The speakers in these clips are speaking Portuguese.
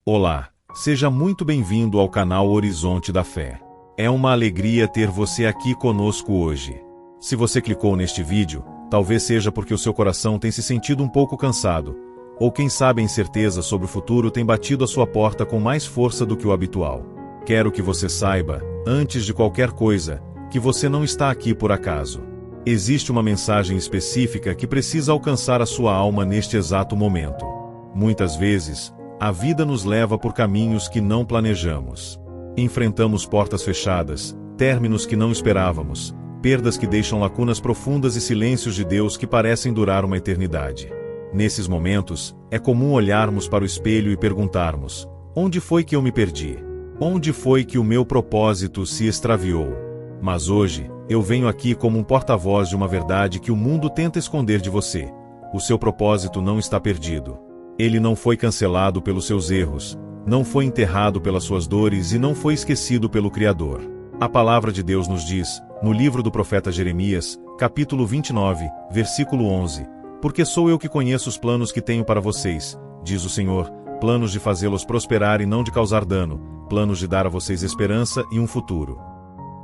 Olá, seja muito bem-vindo ao canal Horizonte da Fé. É uma alegria ter você aqui conosco hoje. Se você clicou neste vídeo, talvez seja porque o seu coração tem se sentido um pouco cansado, ou quem sabe a incerteza sobre o futuro tem batido a sua porta com mais força do que o habitual. Quero que você saiba, antes de qualquer coisa, que você não está aqui por acaso. Existe uma mensagem específica que precisa alcançar a sua alma neste exato momento. Muitas vezes, a vida nos leva por caminhos que não planejamos. Enfrentamos portas fechadas, términos que não esperávamos, perdas que deixam lacunas profundas e silêncios de Deus que parecem durar uma eternidade. Nesses momentos, é comum olharmos para o espelho e perguntarmos: onde foi que eu me perdi? Onde foi que o meu propósito se extraviou? Mas hoje, eu venho aqui como um porta-voz de uma verdade que o mundo tenta esconder de você. O seu propósito não está perdido. Ele não foi cancelado pelos seus erros, não foi enterrado pelas suas dores e não foi esquecido pelo Criador. A palavra de Deus nos diz, no livro do profeta Jeremias, capítulo 29, versículo 11, porque sou eu que conheço os planos que tenho para vocês, diz o Senhor, planos de fazê-los prosperar e não de causar dano, planos de dar a vocês esperança e um futuro.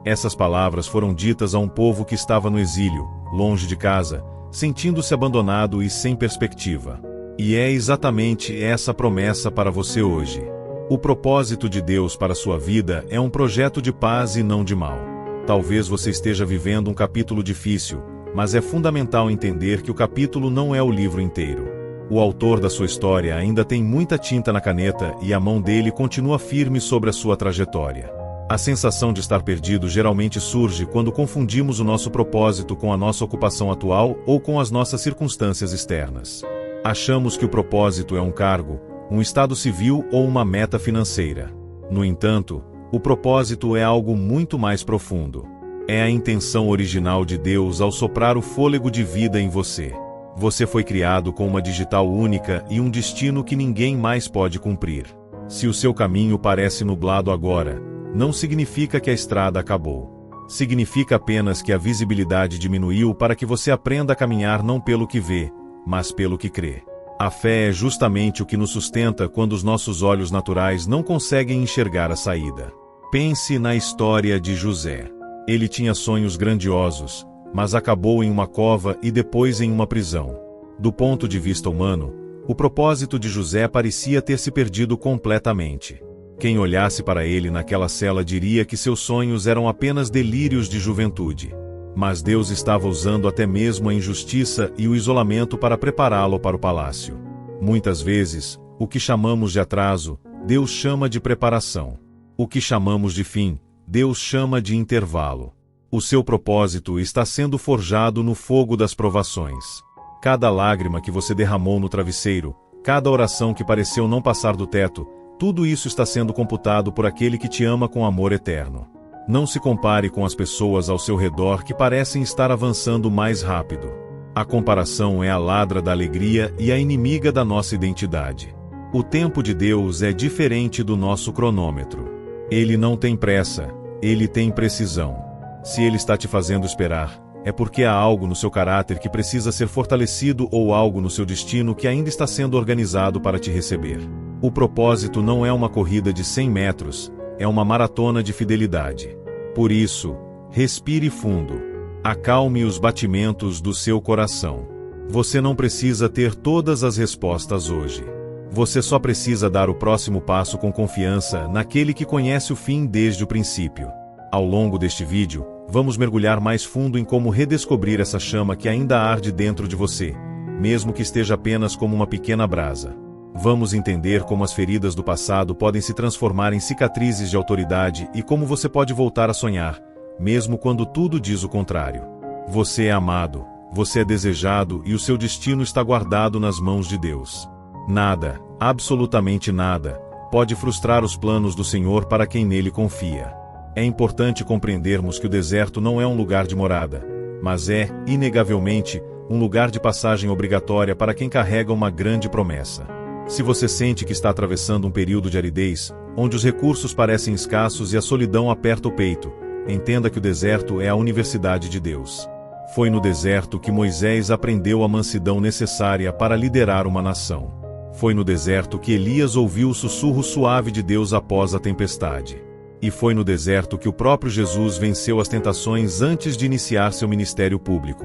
Essas palavras foram ditas a um povo que estava no exílio, longe de casa, sentindo-se abandonado e sem perspectiva. E é exatamente essa promessa para você hoje. O propósito de Deus para a sua vida é um projeto de paz e não de mal. Talvez você esteja vivendo um capítulo difícil, mas é fundamental entender que o capítulo não é o livro inteiro. O autor da sua história ainda tem muita tinta na caneta e a mão dele continua firme sobre a sua trajetória. A sensação de estar perdido geralmente surge quando confundimos o nosso propósito com a nossa ocupação atual ou com as nossas circunstâncias externas. Achamos que o propósito é um cargo, um estado civil ou uma meta financeira. No entanto, o propósito é algo muito mais profundo. É a intenção original de Deus ao soprar o fôlego de vida em você. Você foi criado com uma digital única e um destino que ninguém mais pode cumprir. Se o seu caminho parece nublado agora, não significa que a estrada acabou. Significa apenas que a visibilidade diminuiu para que você aprenda a caminhar não pelo que vê, mas pelo que crê. A fé é justamente o que nos sustenta quando os nossos olhos naturais não conseguem enxergar a saída. Pense na história de José. Ele tinha sonhos grandiosos, mas acabou em uma cova e depois em uma prisão. Do ponto de vista humano, o propósito de José parecia ter se perdido completamente. Quem olhasse para ele naquela cela diria que seus sonhos eram apenas delírios de juventude. Mas Deus estava usando até mesmo a injustiça e o isolamento para prepará-lo para o palácio. Muitas vezes, o que chamamos de atraso, Deus chama de preparação. O que chamamos de fim, Deus chama de intervalo. O seu propósito está sendo forjado no fogo das provações. Cada lágrima que você derramou no travesseiro, cada oração que pareceu não passar do teto, tudo isso está sendo computado por aquele que te ama com amor eterno. Não se compare com as pessoas ao seu redor que parecem estar avançando mais rápido. A comparação é a ladra da alegria e a inimiga da nossa identidade. O tempo de Deus é diferente do nosso cronômetro. Ele não tem pressa, ele tem precisão. Se ele está te fazendo esperar, é porque há algo no seu caráter que precisa ser fortalecido ou algo no seu destino que ainda está sendo organizado para te receber. O propósito não é uma corrida de 100 metros, é uma maratona de fidelidade. Por isso, respire fundo. Acalme os batimentos do seu coração. Você não precisa ter todas as respostas hoje. Você só precisa dar o próximo passo com confiança naquele que conhece o fim desde o princípio. Ao longo deste vídeo, vamos mergulhar mais fundo em como redescobrir essa chama que ainda arde dentro de você, mesmo que esteja apenas como uma pequena brasa. Vamos entender como as feridas do passado podem se transformar em cicatrizes de autoridade e como você pode voltar a sonhar, mesmo quando tudo diz o contrário. Você é amado, você é desejado e o seu destino está guardado nas mãos de Deus. Nada, absolutamente nada, pode frustrar os planos do Senhor para quem nele confia. É importante compreendermos que o deserto não é um lugar de morada, mas é, inegavelmente, um lugar de passagem obrigatória para quem carrega uma grande promessa. Se você sente que está atravessando um período de aridez, onde os recursos parecem escassos e a solidão aperta o peito, entenda que o deserto é a universidade de Deus. Foi no deserto que Moisés aprendeu a mansidão necessária para liderar uma nação. Foi no deserto que Elias ouviu o sussurro suave de Deus após a tempestade. E foi no deserto que o próprio Jesus venceu as tentações antes de iniciar seu ministério público.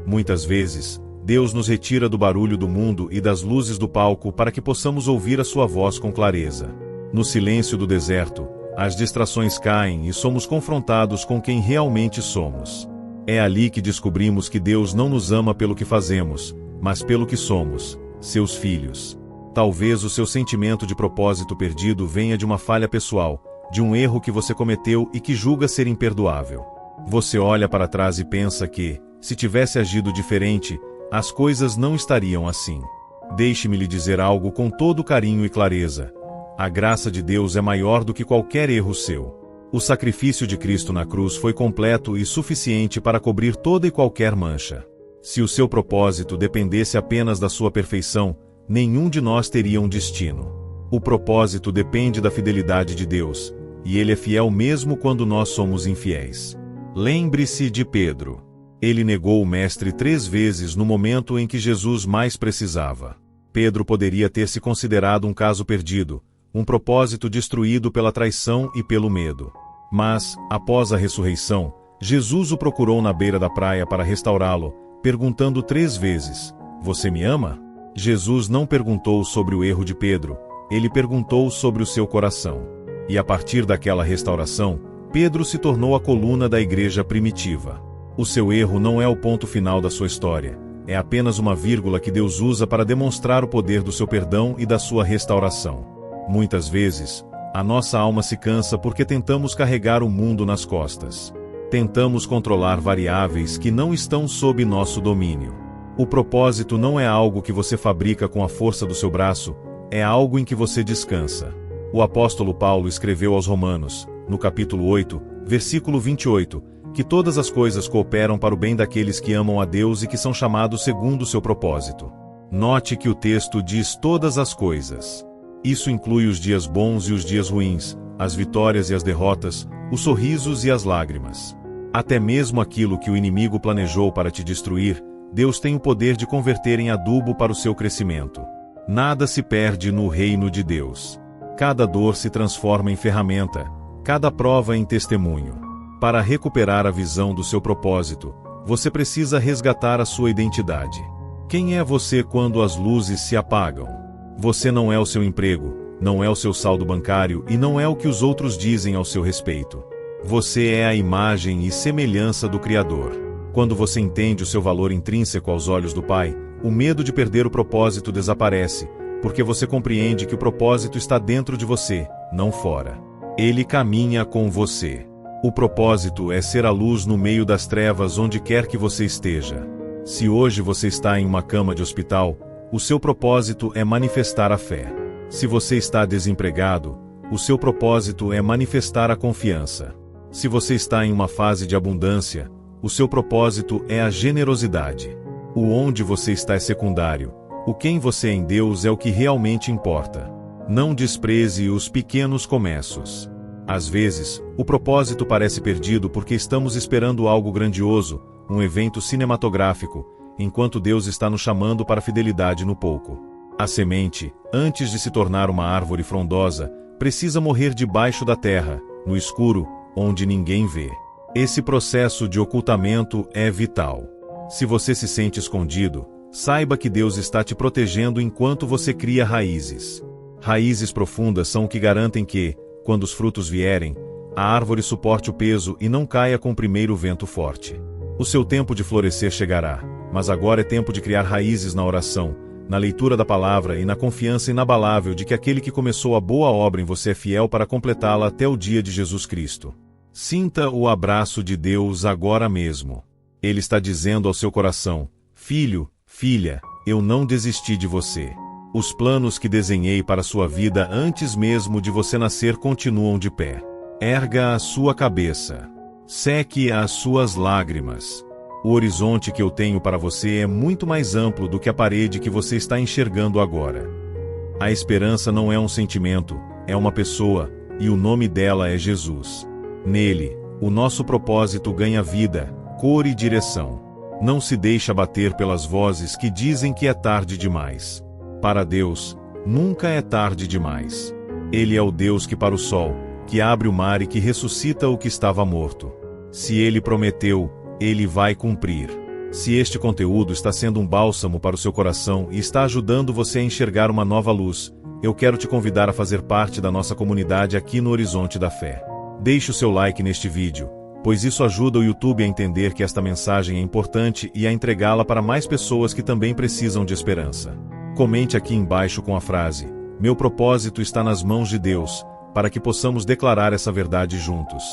Muitas vezes, Deus nos retira do barulho do mundo e das luzes do palco para que possamos ouvir a sua voz com clareza. No silêncio do deserto, as distrações caem e somos confrontados com quem realmente somos. É ali que descobrimos que Deus não nos ama pelo que fazemos, mas pelo que somos, seus filhos. Talvez o seu sentimento de propósito perdido venha de uma falha pessoal, de um erro que você cometeu e que julga ser imperdoável. Você olha para trás e pensa que, se tivesse agido diferente, as coisas não estariam assim. Deixe-me lhe dizer algo com todo carinho e clareza. A graça de Deus é maior do que qualquer erro seu. O sacrifício de Cristo na cruz foi completo e suficiente para cobrir toda e qualquer mancha. Se o seu propósito dependesse apenas da sua perfeição, nenhum de nós teria um destino. O propósito depende da fidelidade de Deus, e Ele é fiel mesmo quando nós somos infiéis. Lembre-se de Pedro. Ele negou o Mestre 3 vezes no momento em que Jesus mais precisava. Pedro poderia ter se considerado um caso perdido, um propósito destruído pela traição e pelo medo. Mas, após a ressurreição, Jesus o procurou na beira da praia para restaurá-lo, perguntando 3 vezes: "Você me ama?" Jesus não perguntou sobre o erro de Pedro, ele perguntou sobre o seu coração. E a partir daquela restauração, Pedro se tornou a coluna da igreja primitiva. O seu erro não é o ponto final da sua história, é apenas uma vírgula que Deus usa para demonstrar o poder do seu perdão e da sua restauração. Muitas vezes, a nossa alma se cansa porque tentamos carregar o mundo nas costas. Tentamos controlar variáveis que não estão sob nosso domínio. O propósito não é algo que você fabrica com a força do seu braço, é algo em que você descansa. O apóstolo Paulo escreveu aos Romanos, no capítulo 8, versículo 28, que todas as coisas cooperam para o bem daqueles que amam a Deus e que são chamados segundo o seu propósito. Note que o texto diz todas as coisas. Isso inclui os dias bons e os dias ruins, as vitórias e as derrotas, os sorrisos e as lágrimas. Até mesmo aquilo que o inimigo planejou para te destruir, Deus tem o poder de converter em adubo para o seu crescimento. Nada se perde no reino de Deus. Cada dor se transforma em ferramenta, cada prova em testemunho. Para recuperar a visão do seu propósito, você precisa resgatar a sua identidade. Quem é você quando as luzes se apagam? Você não é o seu emprego, não é o seu saldo bancário e não é o que os outros dizem ao seu respeito. Você é a imagem e semelhança do Criador. Quando você entende o seu valor intrínseco aos olhos do Pai, o medo de perder o propósito desaparece, porque você compreende que o propósito está dentro de você, não fora. Ele caminha com você. O propósito é ser a luz no meio das trevas onde quer que você esteja. Se hoje você está em uma cama de hospital, o seu propósito é manifestar a fé. Se você está desempregado, o seu propósito é manifestar a confiança. Se você está em uma fase de abundância, o seu propósito é a generosidade. O onde você está é secundário. O quem você é em Deus é o que realmente importa. Não despreze os pequenos começos. Às vezes, o propósito parece perdido porque estamos esperando algo grandioso, um evento cinematográfico, enquanto Deus está nos chamando para a fidelidade no pouco. A semente, antes de se tornar uma árvore frondosa, precisa morrer debaixo da terra, no escuro, onde ninguém vê. Esse processo de ocultamento é vital. Se você se sente escondido, saiba que Deus está te protegendo enquanto você cria raízes. Raízes profundas são o que garantem que, quando os frutos vierem, a árvore suporte o peso e não caia com o primeiro vento forte. O seu tempo de florescer chegará, mas agora é tempo de criar raízes na oração, na leitura da palavra e na confiança inabalável de que aquele que começou a boa obra em você é fiel para completá-la até o dia de Jesus Cristo. Sinta o abraço de Deus agora mesmo. Ele está dizendo ao seu coração: filho, filha, eu não desisti de você. Os planos que desenhei para sua vida antes mesmo de você nascer continuam de pé. Erga a sua cabeça. Seque as suas lágrimas. O horizonte que eu tenho para você é muito mais amplo do que a parede que você está enxergando agora. A esperança não é um sentimento, é uma pessoa, e o nome dela é Jesus. Nele, o nosso propósito ganha vida, cor e direção. Não se deixe abater pelas vozes que dizem que é tarde demais. Para Deus, Nunca é tarde demais. Ele é o Deus que para o sol, que abre o mar e que ressuscita o que estava morto. Se Ele prometeu, Ele vai cumprir. Se este conteúdo está sendo um bálsamo para o seu coração e está ajudando você a enxergar uma nova luz, eu quero te convidar a fazer parte da nossa comunidade aqui no Horizonte da Fé. Deixe o seu like neste vídeo, pois isso ajuda o YouTube a entender que esta mensagem é importante e a entregá-la para mais pessoas que também precisam de esperança. Comente aqui embaixo com a frase: "Meu propósito está nas mãos de Deus", para que possamos declarar essa verdade juntos.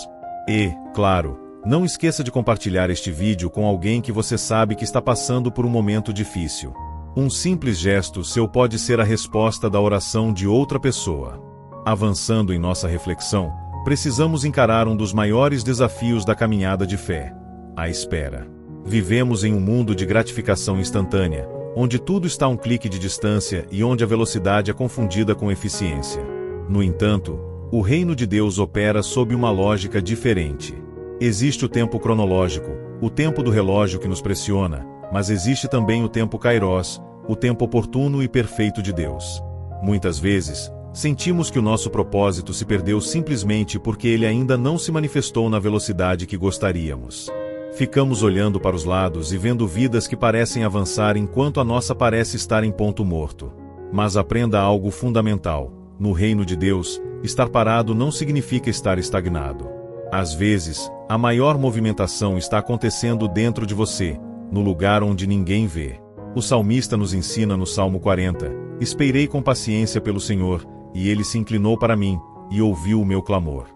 E, claro, não esqueça de compartilhar este vídeo com alguém que você sabe que está passando por um momento difícil. Um simples gesto seu pode ser a resposta da oração de outra pessoa. Avançando em nossa reflexão, precisamos encarar um dos maiores desafios da caminhada de fé: a espera. Vivemos em um mundo de gratificação instantânea, onde tudo está a um clique de distância e onde a velocidade é confundida com eficiência. No entanto, o reino de Deus opera sob uma lógica diferente. Existe o tempo cronológico, o tempo do relógio que nos pressiona, mas existe também o tempo kairos, o tempo oportuno e perfeito de Deus. Muitas vezes, sentimos que o nosso propósito se perdeu simplesmente porque ele ainda não se manifestou na velocidade que gostaríamos. Ficamos olhando para os lados e vendo vidas que parecem avançar enquanto a nossa parece estar em ponto morto. Mas aprenda algo fundamental: no reino de Deus, estar parado não significa estar estagnado. Às vezes, a maior movimentação está acontecendo dentro de você, no lugar onde ninguém vê. O salmista nos ensina no Salmo 40: "Esperei com paciência pelo Senhor, e Ele se inclinou para mim, e ouviu o meu clamor."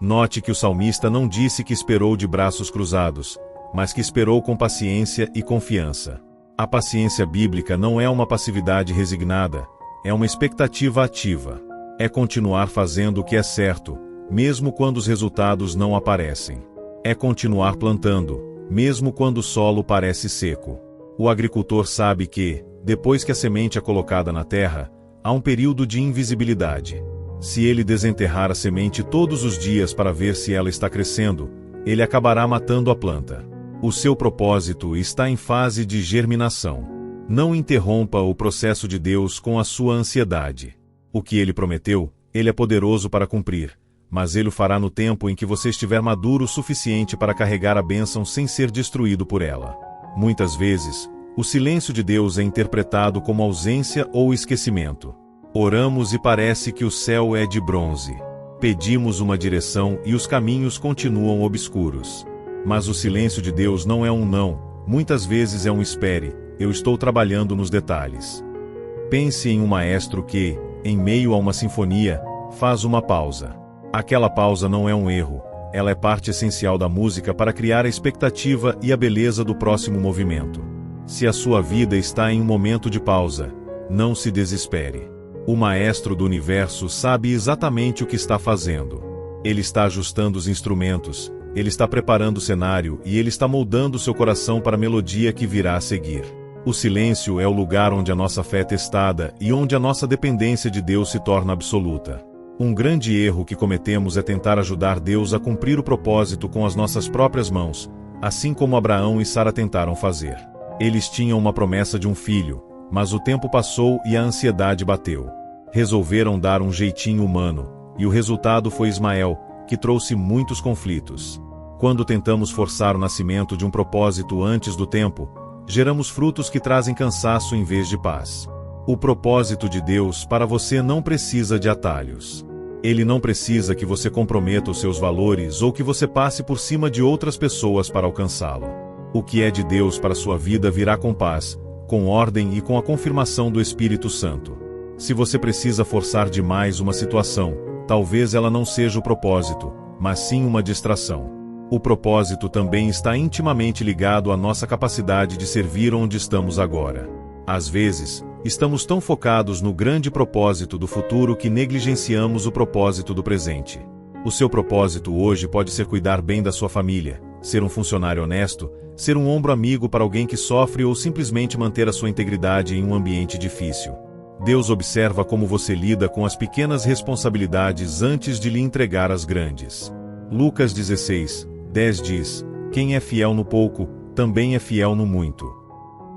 Note que o salmista não disse que esperou de braços cruzados, mas que esperou com paciência e confiança. A paciência bíblica não é uma passividade resignada, é uma expectativa ativa. É continuar fazendo o que é certo, mesmo quando os resultados não aparecem. É continuar plantando, mesmo quando o solo parece seco. O agricultor sabe que, depois que a semente é colocada na terra, há um período de invisibilidade. Se ele desenterrar a semente todos os dias para ver se ela está crescendo, ele acabará matando a planta. O seu propósito está em fase de germinação. Não interrompa o processo de Deus com a sua ansiedade. O que ele prometeu, ele é poderoso para cumprir, mas ele o fará no tempo em que você estiver maduro o suficiente para carregar a bênção sem ser destruído por ela. Muitas vezes, o silêncio de Deus é interpretado como ausência ou esquecimento. Oramos e parece que o céu é de bronze. Pedimos uma direção e os caminhos continuam obscuros. Mas o silêncio de Deus não é um não, muitas vezes é um espere, eu estou trabalhando nos detalhes. Pense em um maestro que, em meio a uma sinfonia, faz uma pausa. Aquela pausa não é um erro, ela é parte essencial da música para criar a expectativa e a beleza do próximo movimento. Se a sua vida está em um momento de pausa, não se desespere. O maestro do universo sabe exatamente o que está fazendo. Ele está ajustando os instrumentos, ele está preparando o cenário e ele está moldando seu coração para a melodia que virá a seguir. O silêncio é o lugar onde a nossa fé é testada e onde a nossa dependência de Deus se torna absoluta. Um grande erro que cometemos é tentar ajudar Deus a cumprir o propósito com as nossas próprias mãos, assim como Abraão e Sara tentaram fazer. Eles tinham uma promessa de um filho, mas o tempo passou e a ansiedade bateu. Resolveram dar um jeitinho humano, e o resultado foi Ismael, que trouxe muitos conflitos. Quando tentamos forçar o nascimento de um propósito antes do tempo, geramos frutos que trazem cansaço em vez de paz. O propósito de Deus para você não precisa de atalhos. Ele não precisa que você comprometa os seus valores ou que você passe por cima de outras pessoas para alcançá-lo. O que é de Deus para sua vida virá com paz, com ordem e com a confirmação do Espírito Santo. Se você precisa forçar demais uma situação, talvez ela não seja o propósito, mas sim uma distração. O propósito também está intimamente ligado à nossa capacidade de servir onde estamos agora. Às vezes, estamos tão focados no grande propósito do futuro que negligenciamos o propósito do presente. O seu propósito hoje pode ser cuidar bem da sua família, ser um funcionário honesto, ser um ombro amigo para alguém que sofre ou simplesmente manter a sua integridade em um ambiente difícil. Deus observa como você lida com as pequenas responsabilidades antes de lhe entregar as grandes. Lucas 16:10 diz: "Quem é fiel no pouco, também é fiel no muito."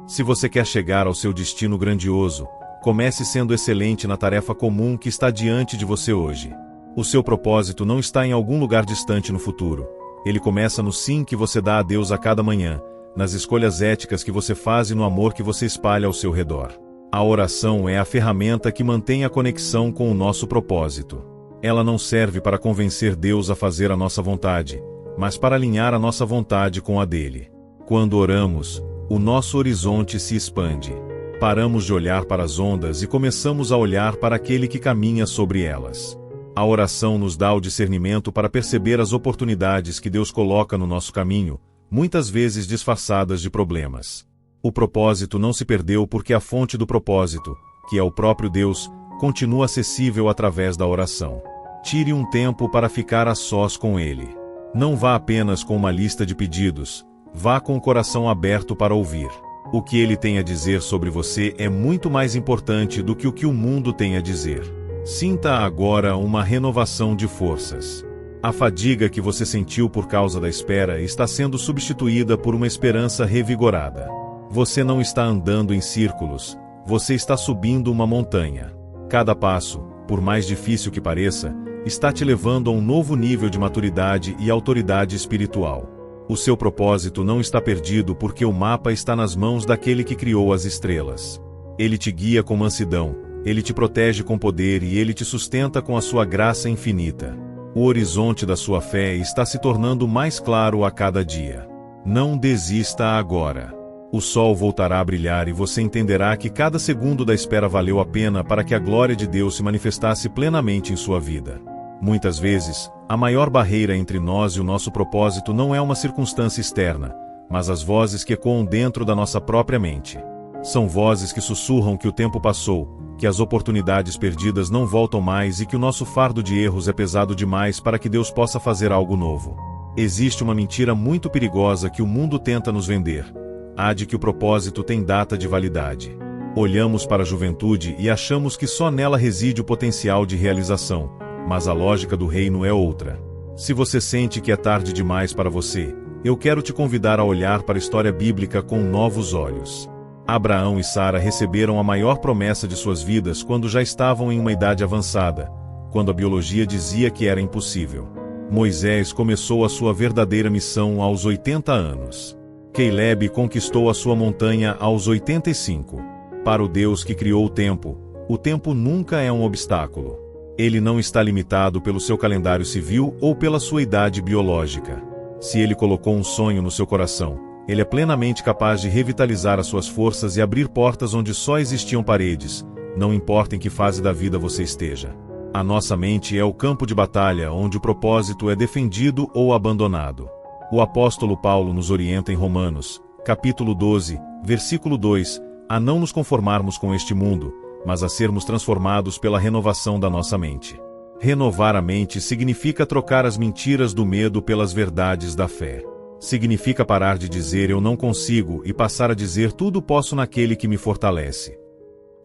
Se você quer chegar ao seu destino grandioso, Comece sendo excelente na tarefa comum que está diante de você hoje. O seu propósito não está em algum lugar distante no futuro. Ele começa no sim que você dá a Deus a cada manhã, nas escolhas éticas que você faz e no amor que você espalha ao seu redor. A oração é a ferramenta que mantém a conexão com o nosso propósito. Ela não serve para convencer Deus a fazer a nossa vontade, mas para alinhar a nossa vontade com a dele. Quando oramos, o nosso horizonte se expande. Paramos de olhar para as ondas e começamos a olhar para aquele que caminha sobre elas. A oração nos dá o discernimento para perceber as oportunidades que Deus coloca no nosso caminho, muitas vezes disfarçadas de problemas. O propósito não se perdeu porque a fonte do propósito, que é o próprio Deus, continua acessível através da oração. Tire um tempo para ficar a sós com Ele. Não vá apenas com uma lista de pedidos, vá com o coração aberto para ouvir. O que Ele tem a dizer sobre você é muito mais importante do que o que o mundo tem a dizer. Sinta agora uma renovação de forças. A fadiga que você sentiu por causa da espera está sendo substituída por uma esperança revigorada. Você não está andando em círculos, você está subindo uma montanha. Cada passo, por mais difícil que pareça, está te levando a um novo nível de maturidade e autoridade espiritual. O seu propósito não está perdido porque o mapa está nas mãos daquele que criou as estrelas. Ele te guia com mansidão, ele te protege com poder e ele te sustenta com a sua graça infinita. O horizonte da sua fé está se tornando mais claro a cada dia. Não desista agora. O sol voltará a brilhar e você entenderá que cada segundo da espera valeu a pena para que a glória de Deus se manifestasse plenamente em sua vida. Muitas vezes, a maior barreira entre nós e o nosso propósito não é uma circunstância externa, mas as vozes que ecoam dentro da nossa própria mente. São vozes que sussurram que o tempo passou, que as oportunidades perdidas não voltam mais e que o nosso fardo de erros é pesado demais para que Deus possa fazer algo novo. Existe uma mentira muito perigosa que o mundo tenta nos vender: a de que o propósito tem data de validade. Olhamos para a juventude e achamos que só nela reside o potencial de realização, mas a lógica do reino é outra. Se você sente que é tarde demais para você, eu quero te convidar a olhar para a história bíblica com novos olhos. Abraão e Sara receberam a maior promessa de suas vidas quando já estavam em uma idade avançada, quando a biologia dizia que era impossível. Moisés começou a sua verdadeira missão aos 80 anos. Caleb conquistou a sua montanha aos 85. Para o Deus que criou o tempo nunca é um obstáculo. Ele não está limitado pelo seu calendário civil ou pela sua idade biológica. Se ele colocou um sonho no seu coração, ele é plenamente capaz de revitalizar as suas forças e abrir portas onde só existiam paredes, não importa em que fase da vida você esteja. A nossa mente é o campo de batalha onde o propósito é defendido ou abandonado. O apóstolo Paulo nos orienta em Romanos, capítulo 12, versículo 2, a não nos conformarmos com este mundo, mas a sermos transformados pela renovação da nossa mente. Renovar a mente significa trocar as mentiras do medo pelas verdades da fé. Significa parar de dizer eu não consigo e passar a dizer tudo posso naquele que me fortalece.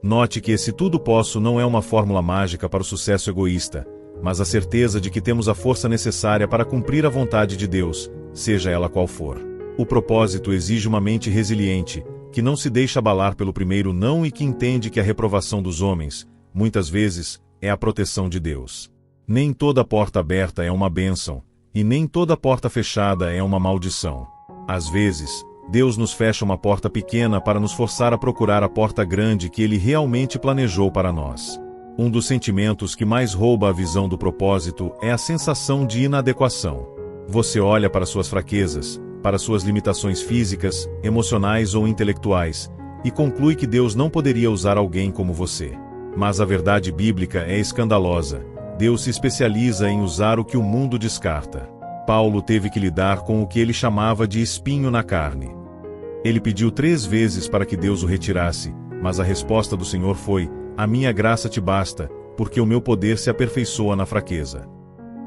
Note que esse tudo posso não é uma fórmula mágica para o sucesso egoísta, mas a certeza de que temos a força necessária para cumprir a vontade de Deus, seja ela qual for. O propósito exige uma mente resiliente, que não se deixa abalar pelo primeiro não e que entende que a reprovação dos homens, muitas vezes, é a proteção de Deus. Nem toda porta aberta é uma bênção, e nem toda porta fechada é uma maldição. Às vezes, Deus nos fecha uma porta pequena para nos forçar a procurar a porta grande que Ele realmente planejou para nós. Um dos sentimentos que mais rouba a visão do propósito é a sensação de inadequação. Você olha para suas fraquezas, para suas limitações físicas, emocionais ou intelectuais, e conclui que Deus não poderia usar alguém como você. Mas a verdade bíblica é escandalosa. Deus se especializa em usar o que o mundo descarta. Paulo teve que lidar com o que ele chamava de espinho na carne. Ele pediu 3 vezes para que Deus o retirasse, mas a resposta do Senhor foi: a minha graça te basta, porque o meu poder se aperfeiçoa na fraqueza.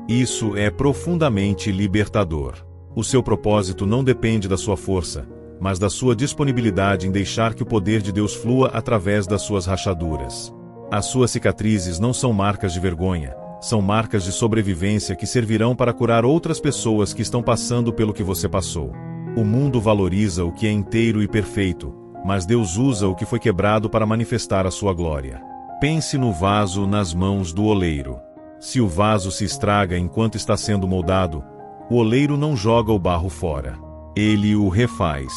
Isso é profundamente libertador. O seu propósito não depende da sua força, mas da sua disponibilidade em deixar que o poder de Deus flua através das suas rachaduras. As suas cicatrizes não são marcas de vergonha, são marcas de sobrevivência que servirão para curar outras pessoas que estão passando pelo que você passou. O mundo valoriza o que é inteiro e perfeito, mas Deus usa o que foi quebrado para manifestar a sua glória. Pense no vaso nas mãos do oleiro. Se o vaso se estraga enquanto está sendo moldado, o oleiro não joga o barro fora. Ele o refaz.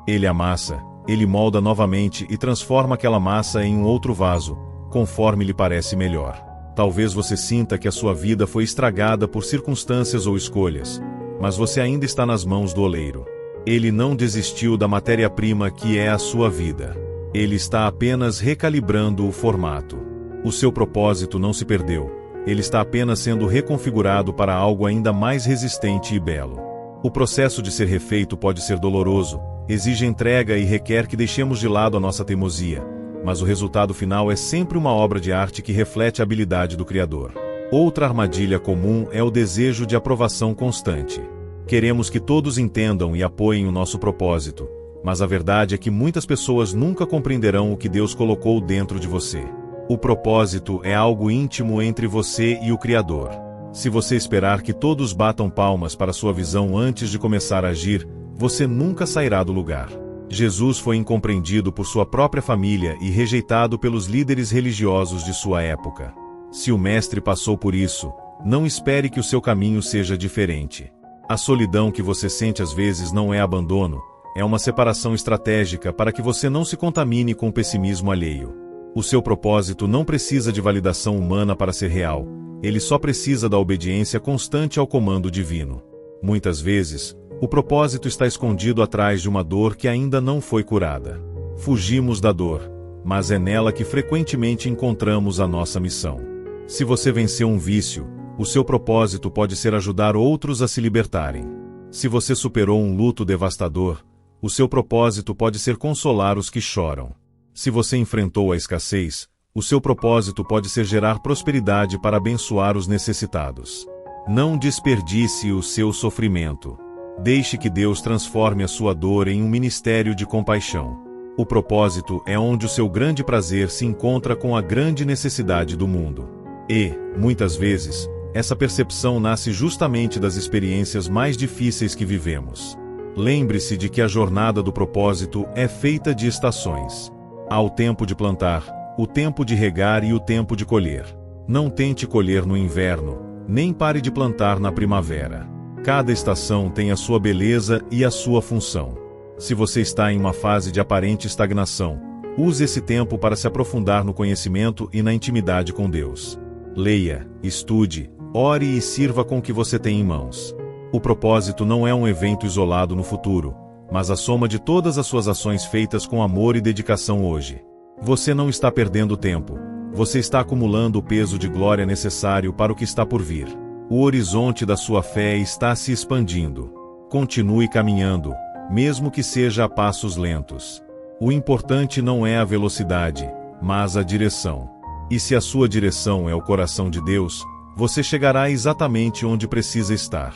Ele amassa, ele molda novamente e transforma aquela massa em um outro vaso, conforme lhe parece melhor. Talvez você sinta que a sua vida foi estragada por circunstâncias ou escolhas, mas você ainda está nas mãos do oleiro. Ele não desistiu da matéria-prima que é a sua vida. Ele está apenas recalibrando o formato. O seu propósito não se perdeu. Ele está apenas sendo reconfigurado para algo ainda mais resistente e belo. O processo de ser refeito pode ser doloroso, exige entrega e requer que deixemos de lado a nossa teimosia, mas o resultado final é sempre uma obra de arte que reflete a habilidade do Criador. Outra armadilha comum é o desejo de aprovação constante. Queremos que todos entendam e apoiem o nosso propósito, mas a verdade é que muitas pessoas nunca compreenderão o que Deus colocou dentro de você. O propósito é algo íntimo entre você e o Criador. Se você esperar que todos batam palmas para sua visão antes de começar a agir, você nunca sairá do lugar. Jesus foi incompreendido por sua própria família e rejeitado pelos líderes religiosos de sua época. Se o Mestre passou por isso, não espere que o seu caminho seja diferente. A solidão que você sente às vezes não é abandono, é uma separação estratégica para que você não se contamine com o pessimismo alheio. O seu propósito não precisa de validação humana para ser real, ele só precisa da obediência constante ao comando divino. Muitas vezes, o propósito está escondido atrás de uma dor que ainda não foi curada. Fugimos da dor, mas é nela que frequentemente encontramos a nossa missão. Se você venceu um vício, o seu propósito pode ser ajudar outros a se libertarem. Se você superou um luto devastador, o seu propósito pode ser consolar os que choram. Se você enfrentou a escassez, o seu propósito pode ser gerar prosperidade para abençoar os necessitados. Não desperdice o seu sofrimento. Deixe que Deus transforme a sua dor em um ministério de compaixão. O propósito é onde o seu grande prazer se encontra com a grande necessidade do mundo. E, muitas vezes, essa percepção nasce justamente das experiências mais difíceis que vivemos. Lembre-se de que a jornada do propósito é feita de estações. Há o tempo de plantar, o tempo de regar e o tempo de colher. Não tente colher no inverno, nem pare de plantar na primavera. Cada estação tem a sua beleza e a sua função. Se você está em uma fase de aparente estagnação, use esse tempo para se aprofundar no conhecimento e na intimidade com Deus. Leia, estude, ore e sirva com o que você tem em mãos. O propósito não é um evento isolado no futuro, mas a soma de todas as suas ações feitas com amor e dedicação hoje. Você não está perdendo tempo, você está acumulando o peso de glória necessário para o que está por vir. O horizonte da sua fé está se expandindo. Continue caminhando, mesmo que seja a passos lentos. O importante não é a velocidade, mas a direção. E se a sua direção é o coração de Deus, você chegará exatamente onde precisa estar.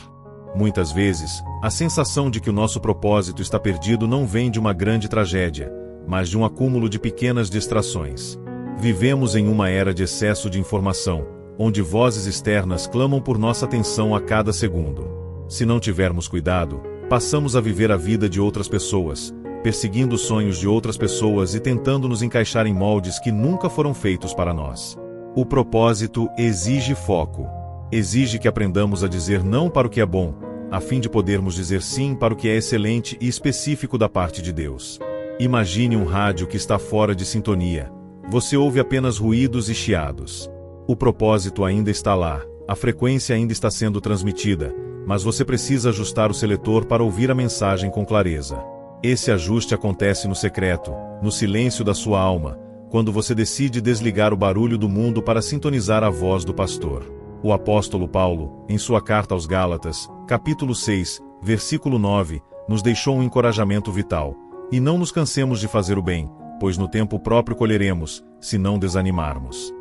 Muitas vezes, a sensação de que o nosso propósito está perdido não vem de uma grande tragédia, mas de um acúmulo de pequenas distrações. Vivemos em uma era de excesso de informação, onde vozes externas clamam por nossa atenção a cada segundo. Se não tivermos cuidado, passamos a viver a vida de outras pessoas, perseguindo os sonhos de outras pessoas e tentando nos encaixar em moldes que nunca foram feitos para nós. O propósito exige foco. Exige que aprendamos a dizer não para o que é bom, a fim de podermos dizer sim para o que é excelente e específico da parte de Deus. Imagine um rádio que está fora de sintonia. Você ouve apenas ruídos e chiados. O propósito ainda está lá, a frequência ainda está sendo transmitida, mas você precisa ajustar o seletor para ouvir a mensagem com clareza. Esse ajuste acontece no secreto, no silêncio da sua alma, quando você decide desligar o barulho do mundo para sintonizar a voz do pastor. O apóstolo Paulo, em sua carta aos Gálatas, capítulo 6, versículo 9, nos deixou um encorajamento vital. E não nos cansemos de fazer o bem, pois no tempo próprio colheremos, se não desanimarmos.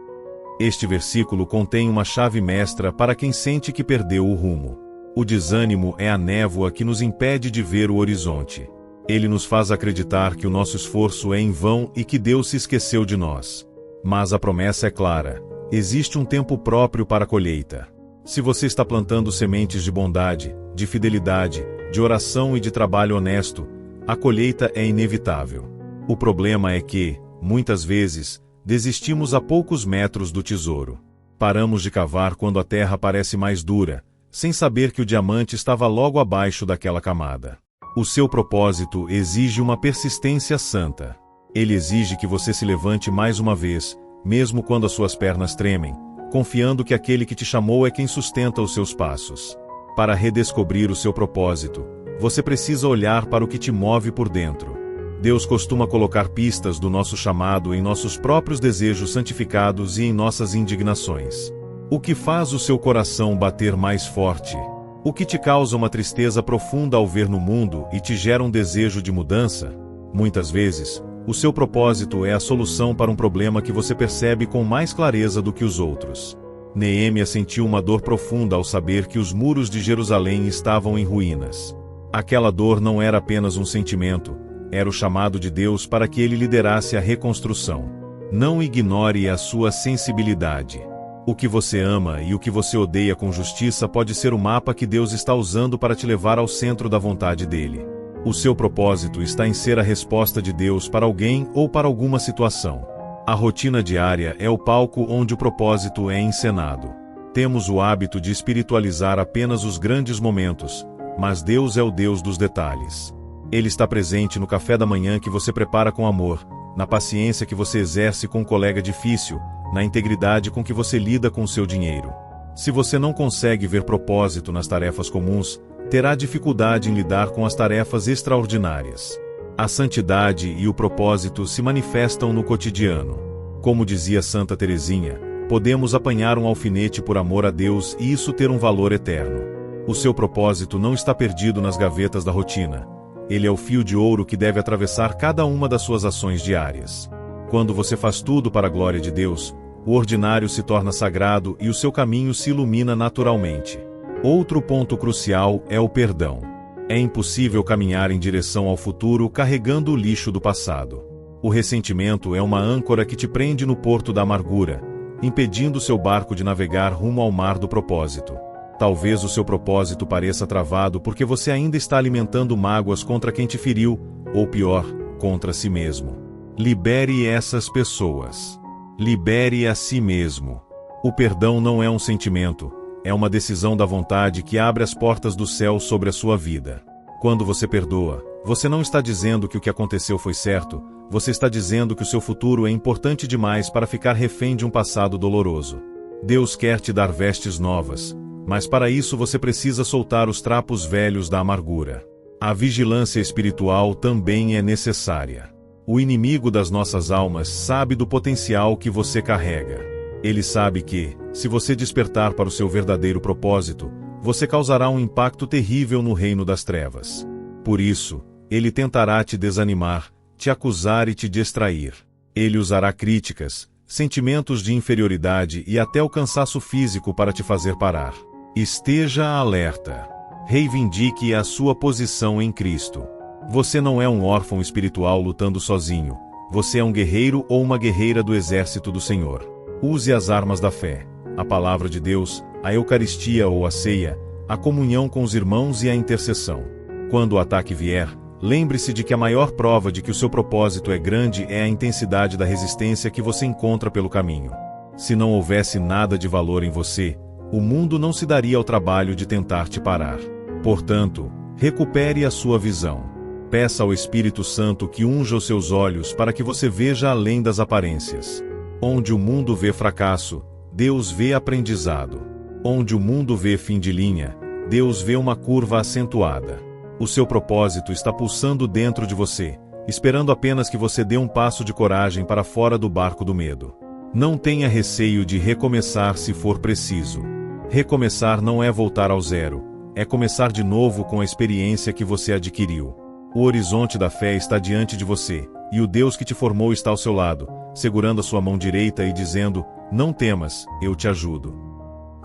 Este versículo contém uma chave mestra para quem sente que perdeu o rumo. O desânimo é a névoa que nos impede de ver o horizonte. Ele nos faz acreditar que o nosso esforço é em vão e que Deus se esqueceu de nós. Mas a promessa é clara. Existe um tempo próprio para a colheita. Se você está plantando sementes de bondade, de fidelidade, de oração e de trabalho honesto, a colheita é inevitável. O problema é que, muitas vezes, desistimos a poucos metros do tesouro. Paramos de cavar quando a terra parece mais dura, sem saber que o diamante estava logo abaixo daquela camada. O seu propósito exige uma persistência santa. Ele exige que você se levante mais uma vez, mesmo quando as suas pernas tremem, confiando que aquele que te chamou é quem sustenta os seus passos. Para redescobrir o seu propósito, você precisa olhar para o que te move por dentro. Deus costuma colocar pistas do nosso chamado em nossos próprios desejos santificados e em nossas indignações. O que faz o seu coração bater mais forte? O que te causa uma tristeza profunda ao ver no mundo e te gera um desejo de mudança? Muitas vezes, o seu propósito é a solução para um problema que você percebe com mais clareza do que os outros. Neemias sentiu uma dor profunda ao saber que os muros de Jerusalém estavam em ruínas. Aquela dor não era apenas um sentimento, era o chamado de Deus para que ele liderasse a reconstrução. Não ignore a sua sensibilidade. O que você ama e o que você odeia com justiça pode ser o mapa que Deus está usando para te levar ao centro da vontade dele. O seu propósito está em ser a resposta de Deus para alguém ou para alguma situação. A rotina diária é o palco onde o propósito é encenado. Temos o hábito de espiritualizar apenas os grandes momentos, mas Deus é o Deus dos detalhes. Ele está presente no café da manhã que você prepara com amor, na paciência que você exerce com um colega difícil, na integridade com que você lida com o seu dinheiro. Se você não consegue ver propósito nas tarefas comuns, terá dificuldade em lidar com as tarefas extraordinárias. A santidade e o propósito se manifestam no cotidiano. Como dizia Santa Teresinha, podemos apanhar um alfinete por amor a Deus e isso ter um valor eterno. O seu propósito não está perdido nas gavetas da rotina. Ele é o fio de ouro que deve atravessar cada uma das suas ações diárias. Quando você faz tudo para a glória de Deus, o ordinário se torna sagrado e o seu caminho se ilumina naturalmente. Outro ponto crucial é o perdão. É impossível caminhar em direção ao futuro carregando o lixo do passado. O ressentimento é uma âncora que te prende no porto da amargura, impedindo seu barco de navegar rumo ao mar do propósito. Talvez o seu propósito pareça travado porque você ainda está alimentando mágoas contra quem te feriu, ou pior, contra si mesmo. Libere essas pessoas. Libere a si mesmo. O perdão não é um sentimento, é uma decisão da vontade que abre as portas do céu sobre a sua vida. Quando você perdoa, você não está dizendo que o que aconteceu foi certo, você está dizendo que o seu futuro é importante demais para ficar refém de um passado doloroso. Deus quer te dar vestes novas, mas para isso você precisa soltar os trapos velhos da amargura. A vigilância espiritual também é necessária. O inimigo das nossas almas sabe do potencial que você carrega. Ele sabe que, se você despertar para o seu verdadeiro propósito, você causará um impacto terrível no reino das trevas. Por isso, ele tentará te desanimar, te acusar e te distrair. Ele usará críticas, sentimentos de inferioridade e até o cansaço físico para te fazer parar. Esteja alerta. Reivindique a sua posição em Cristo. Você não é um órfão espiritual lutando sozinho. Você é um guerreiro ou uma guerreira do exército do Senhor. Use as armas da fé, a palavra de Deus, a Eucaristia ou a ceia, a comunhão com os irmãos e a intercessão. Quando o ataque vier, lembre-se de que a maior prova de que o seu propósito é grande é a intensidade da resistência que você encontra pelo caminho. Se não houvesse nada de valor em você, o mundo não se daria ao trabalho de tentar te parar. Portanto, recupere a sua visão. Peça ao Espírito Santo que unja os seus olhos para que você veja além das aparências. Onde o mundo vê fracasso, Deus vê aprendizado. Onde o mundo vê fim de linha, Deus vê uma curva acentuada. O seu propósito está pulsando dentro de você, esperando apenas que você dê um passo de coragem para fora do barco do medo. Não tenha receio de recomeçar se for preciso. Recomeçar não é voltar ao zero, é começar de novo com a experiência que você adquiriu. O horizonte da fé está diante de você, e o Deus que te formou está ao seu lado, segurando a sua mão direita e dizendo: não temas, eu te ajudo.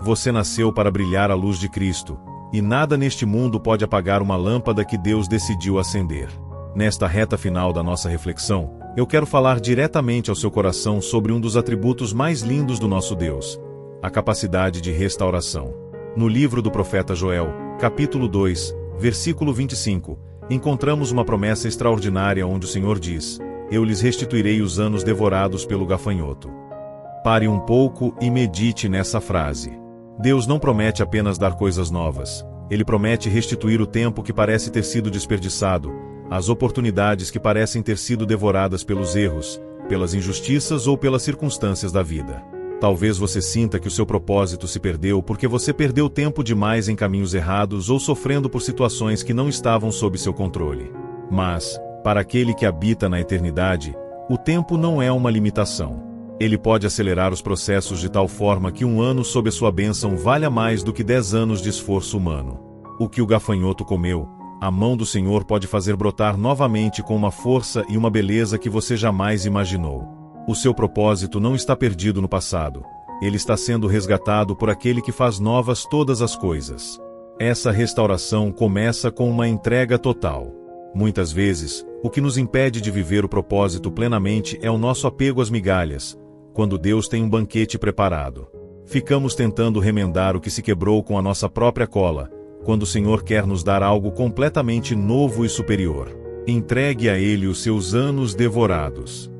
Você nasceu para brilhar a luz de Cristo, e nada neste mundo pode apagar uma lâmpada que Deus decidiu acender. Nesta reta final da nossa reflexão, eu quero falar diretamente ao seu coração sobre um dos atributos mais lindos do nosso Deus: a capacidade de restauração. No livro do profeta Joel, capítulo 2, versículo 25, encontramos uma promessa extraordinária onde o Senhor diz: eu lhes restituirei os anos devorados pelo gafanhoto. Pare um pouco e medite nessa frase. Deus não promete apenas dar coisas novas. Ele promete restituir o tempo que parece ter sido desperdiçado, as oportunidades que parecem ter sido devoradas pelos erros, pelas injustiças ou pelas circunstâncias da vida. Talvez você sinta que o seu propósito se perdeu porque você perdeu tempo demais em caminhos errados ou sofrendo por situações que não estavam sob seu controle. Mas, para aquele que habita na eternidade, o tempo não é uma limitação. Ele pode acelerar os processos de tal forma que um ano sob a sua bênção valha mais do que 10 anos de esforço humano. O que o gafanhoto comeu, a mão do Senhor pode fazer brotar novamente com uma força e uma beleza que você jamais imaginou. O seu propósito não está perdido no passado. Ele está sendo resgatado por aquele que faz novas todas as coisas. Essa restauração começa com uma entrega total. Muitas vezes, o que nos impede de viver o propósito plenamente é o nosso apego às migalhas, quando Deus tem um banquete preparado. Ficamos tentando remendar o que se quebrou com a nossa própria cola, quando o Senhor quer nos dar algo completamente novo e superior. Entregue a Ele os seus anos devorados.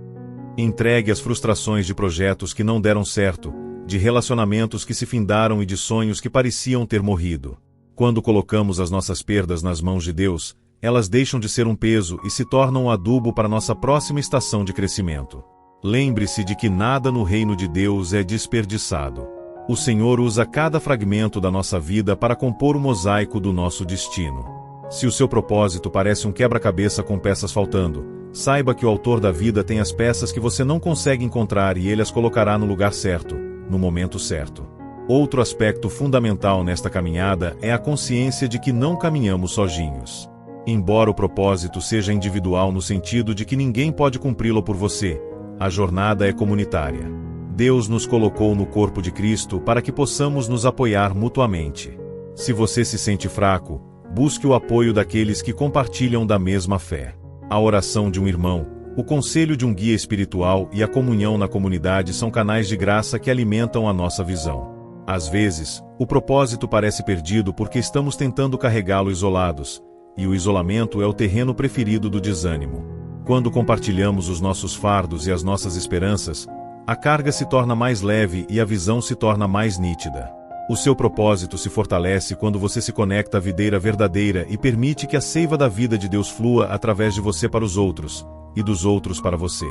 Entregue as frustrações de projetos que não deram certo, de relacionamentos que se findaram e de sonhos que pareciam ter morrido. Quando colocamos as nossas perdas nas mãos de Deus, elas deixam de ser um peso e se tornam um adubo para nossa próxima estação de crescimento. Lembre-se de que nada no reino de Deus é desperdiçado. O Senhor usa cada fragmento da nossa vida para compor o mosaico do nosso destino. Se o seu propósito parece um quebra-cabeça com peças faltando, saiba que o autor da vida tem as peças que você não consegue encontrar e ele as colocará no lugar certo, no momento certo. Outro aspecto fundamental nesta caminhada é a consciência de que não caminhamos sozinhos. Embora o propósito seja individual no sentido de que ninguém pode cumpri-lo por você, a jornada é comunitária. Deus nos colocou no corpo de Cristo para que possamos nos apoiar mutuamente. Se você se sente fraco, busque o apoio daqueles que compartilham da mesma fé. A oração de um irmão, o conselho de um guia espiritual e a comunhão na comunidade são canais de graça que alimentam a nossa visão. Às vezes, o propósito parece perdido porque estamos tentando carregá-lo isolados, e o isolamento é o terreno preferido do desânimo. Quando compartilhamos os nossos fardos e as nossas esperanças, a carga se torna mais leve e a visão se torna mais nítida. O seu propósito se fortalece quando você se conecta à videira verdadeira e permite que a seiva da vida de Deus flua através de você para os outros, e dos outros para você.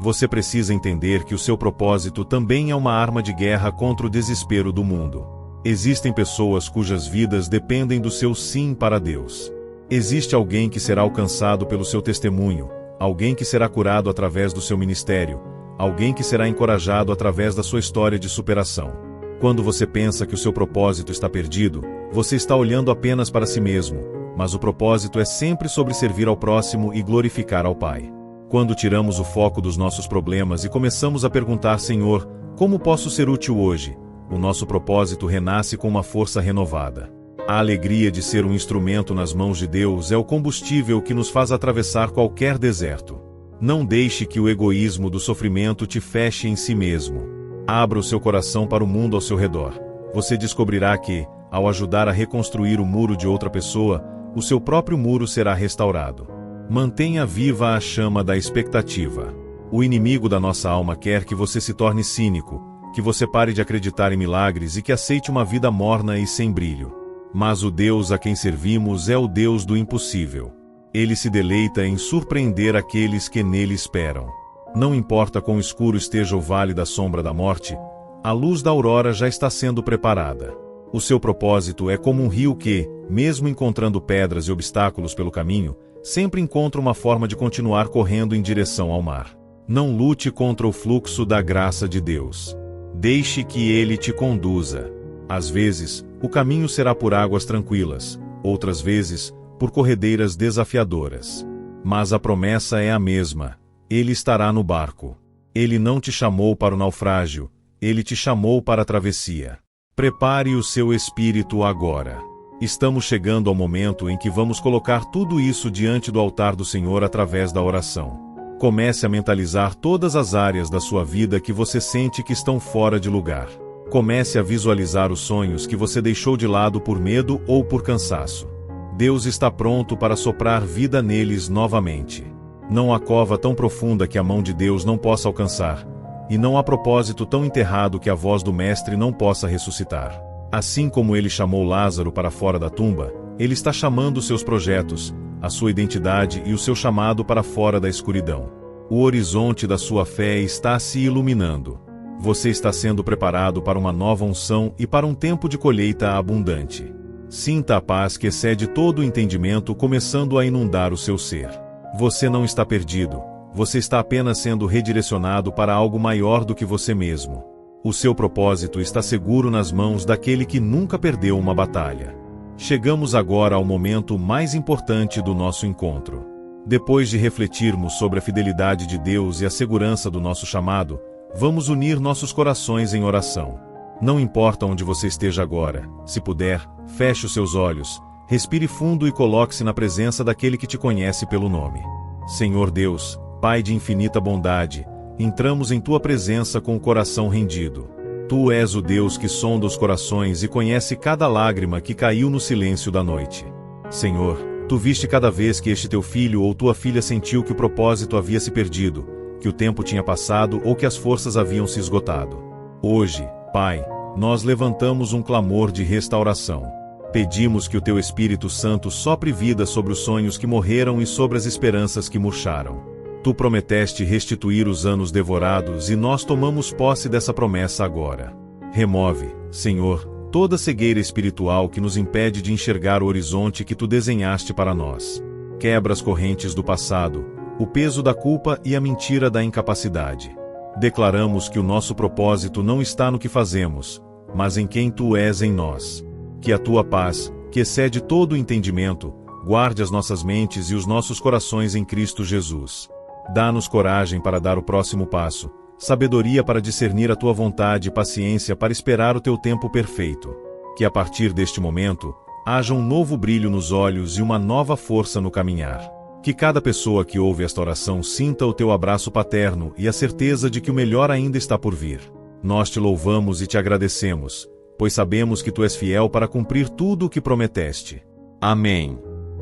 Você precisa entender que o seu propósito também é uma arma de guerra contra o desespero do mundo. Existem pessoas cujas vidas dependem do seu sim para Deus. Existe alguém que será alcançado pelo seu testemunho, alguém que será curado através do seu ministério, alguém que será encorajado através da sua história de superação. Quando você pensa que o seu propósito está perdido, você está olhando apenas para si mesmo, mas o propósito é sempre sobre servir ao próximo e glorificar ao Pai. Quando tiramos o foco dos nossos problemas e começamos a perguntar: Senhor, como posso ser útil hoje? O nosso propósito renasce com uma força renovada. A alegria de ser um instrumento nas mãos de Deus é o combustível que nos faz atravessar qualquer deserto. Não deixe que o egoísmo do sofrimento te feche em si mesmo. Abra o seu coração para o mundo ao seu redor. Você descobrirá que, ao ajudar a reconstruir o muro de outra pessoa, o seu próprio muro será restaurado. Mantenha viva a chama da expectativa. O inimigo da nossa alma quer que você se torne cínico, que você pare de acreditar em milagres e que aceite uma vida morna e sem brilho. Mas o Deus a quem servimos é o Deus do impossível. Ele se deleita em surpreender aqueles que nele esperam. Não importa quão escuro esteja o vale da sombra da morte, a luz da aurora já está sendo preparada. O seu propósito é como um rio que, mesmo encontrando pedras e obstáculos pelo caminho, sempre encontra uma forma de continuar correndo em direção ao mar. Não lute contra o fluxo da graça de Deus. Deixe que Ele te conduza. Às vezes, o caminho será por águas tranquilas, outras vezes, por corredeiras desafiadoras. Mas a promessa é a mesma. Ele estará no barco. Ele não te chamou para o naufrágio, Ele te chamou para a travessia. Prepare o seu espírito agora. Estamos chegando ao momento em que vamos colocar tudo isso diante do altar do Senhor através da oração. Comece a mentalizar todas as áreas da sua vida que você sente que estão fora de lugar. Comece a visualizar os sonhos que você deixou de lado por medo ou por cansaço. Deus está pronto para soprar vida neles novamente. Não há cova tão profunda que a mão de Deus não possa alcançar, e não há propósito tão enterrado que a voz do Mestre não possa ressuscitar. Assim como ele chamou Lázaro para fora da tumba, ele está chamando seus projetos, a sua identidade e o seu chamado para fora da escuridão. O horizonte da sua fé está se iluminando. Você está sendo preparado para uma nova unção e para um tempo de colheita abundante. Sinta a paz que excede todo o entendimento começando a inundar o seu ser. Você não está perdido, você está apenas sendo redirecionado para algo maior do que você mesmo. O seu propósito está seguro nas mãos daquele que nunca perdeu uma batalha. Chegamos agora ao momento mais importante do nosso encontro. Depois de refletirmos sobre a fidelidade de Deus e a segurança do nosso chamado, vamos unir nossos corações em oração. Não importa onde você esteja agora, se puder, feche os seus olhos, respire fundo e coloque-se na presença daquele que te conhece pelo nome. Senhor Deus, Pai de infinita bondade, entramos em Tua presença com o coração rendido. Tu és o Deus que sonda os corações e conhece cada lágrima que caiu no silêncio da noite. Senhor, Tu viste cada vez que este Teu filho ou Tua filha sentiu que o propósito havia se perdido, que o tempo tinha passado ou que as forças haviam se esgotado. Hoje, Pai, nós levantamos um clamor de restauração. Pedimos que o Teu Espírito Santo sopre vida sobre os sonhos que morreram e sobre as esperanças que murcharam. Tu prometeste restituir os anos devorados e nós tomamos posse dessa promessa agora. Remove, Senhor, toda cegueira espiritual que nos impede de enxergar o horizonte que Tu desenhaste para nós. Quebra as correntes do passado, o peso da culpa e a mentira da incapacidade. Declaramos que o nosso propósito não está no que fazemos, mas em quem Tu és em nós. Que a Tua paz, que excede todo o entendimento, guarde as nossas mentes e os nossos corações em Cristo Jesus. Dá-nos coragem para dar o próximo passo, sabedoria para discernir a Tua vontade e paciência para esperar o Teu tempo perfeito. Que a partir deste momento, haja um novo brilho nos olhos e uma nova força no caminhar. Que cada pessoa que ouve esta oração sinta o Teu abraço paterno e a certeza de que o melhor ainda está por vir. Nós Te louvamos e Te agradecemos, pois sabemos que Tu és fiel para cumprir tudo o que prometeste. Amém.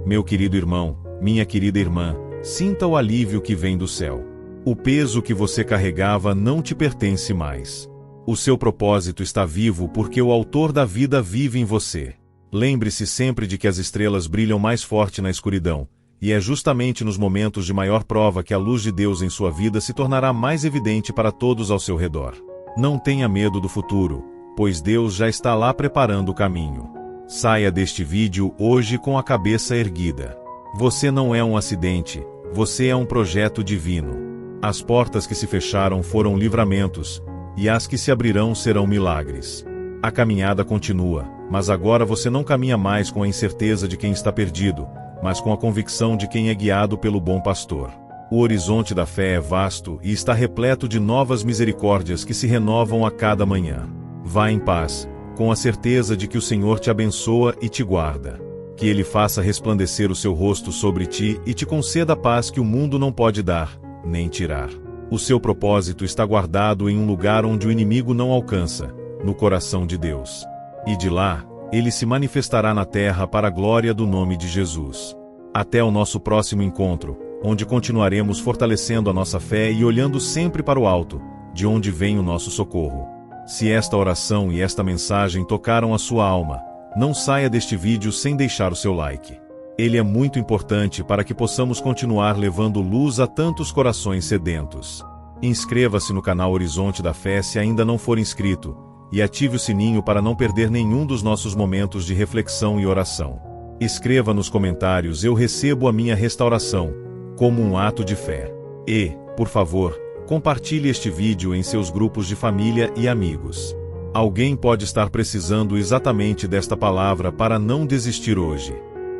Meu querido irmão, minha querida irmã, sinta o alívio que vem do céu. O peso que você carregava não te pertence mais. O seu propósito está vivo porque o Autor da vida vive em você. Lembre-se sempre de que as estrelas brilham mais forte na escuridão, e é justamente nos momentos de maior prova que a luz de Deus em sua vida se tornará mais evidente para todos ao seu redor. Não tenha medo do futuro, pois Deus já está lá preparando o caminho. Saia deste vídeo hoje com a cabeça erguida. Você não é um acidente, você é um projeto divino. As portas que se fecharam foram livramentos, e as que se abrirão serão milagres. A caminhada continua, mas agora você não caminha mais com a incerteza de quem está perdido, mas com a convicção de quem é guiado pelo bom pastor. O horizonte da fé é vasto e está repleto de novas misericórdias que se renovam a cada manhã. Vá em paz, com a certeza de que o Senhor te abençoa e te guarda. Que Ele faça resplandecer o seu rosto sobre ti e te conceda a paz que o mundo não pode dar, nem tirar. O seu propósito está guardado em um lugar onde o inimigo não alcança, no coração de Deus. E de lá, Ele se manifestará na terra para a glória do nome de Jesus. Até o nosso próximo encontro, onde continuaremos fortalecendo a nossa fé e olhando sempre para o alto, de onde vem o nosso socorro. Se esta oração e esta mensagem tocaram a sua alma, não saia deste vídeo sem deixar o seu like. Ele é muito importante para que possamos continuar levando luz a tantos corações sedentos. Inscreva-se no canal Horizonte da Fé se ainda não for inscrito, e ative o sininho para não perder nenhum dos nossos momentos de reflexão e oração. Escreva nos comentários "Eu recebo a minha restauração", como um ato de fé. E, por favor, compartilhe este vídeo em seus grupos de família e amigos. Alguém pode estar precisando exatamente desta palavra para não desistir hoje.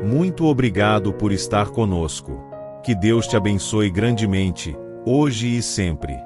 Muito obrigado por estar conosco. Que Deus te abençoe grandemente, hoje e sempre.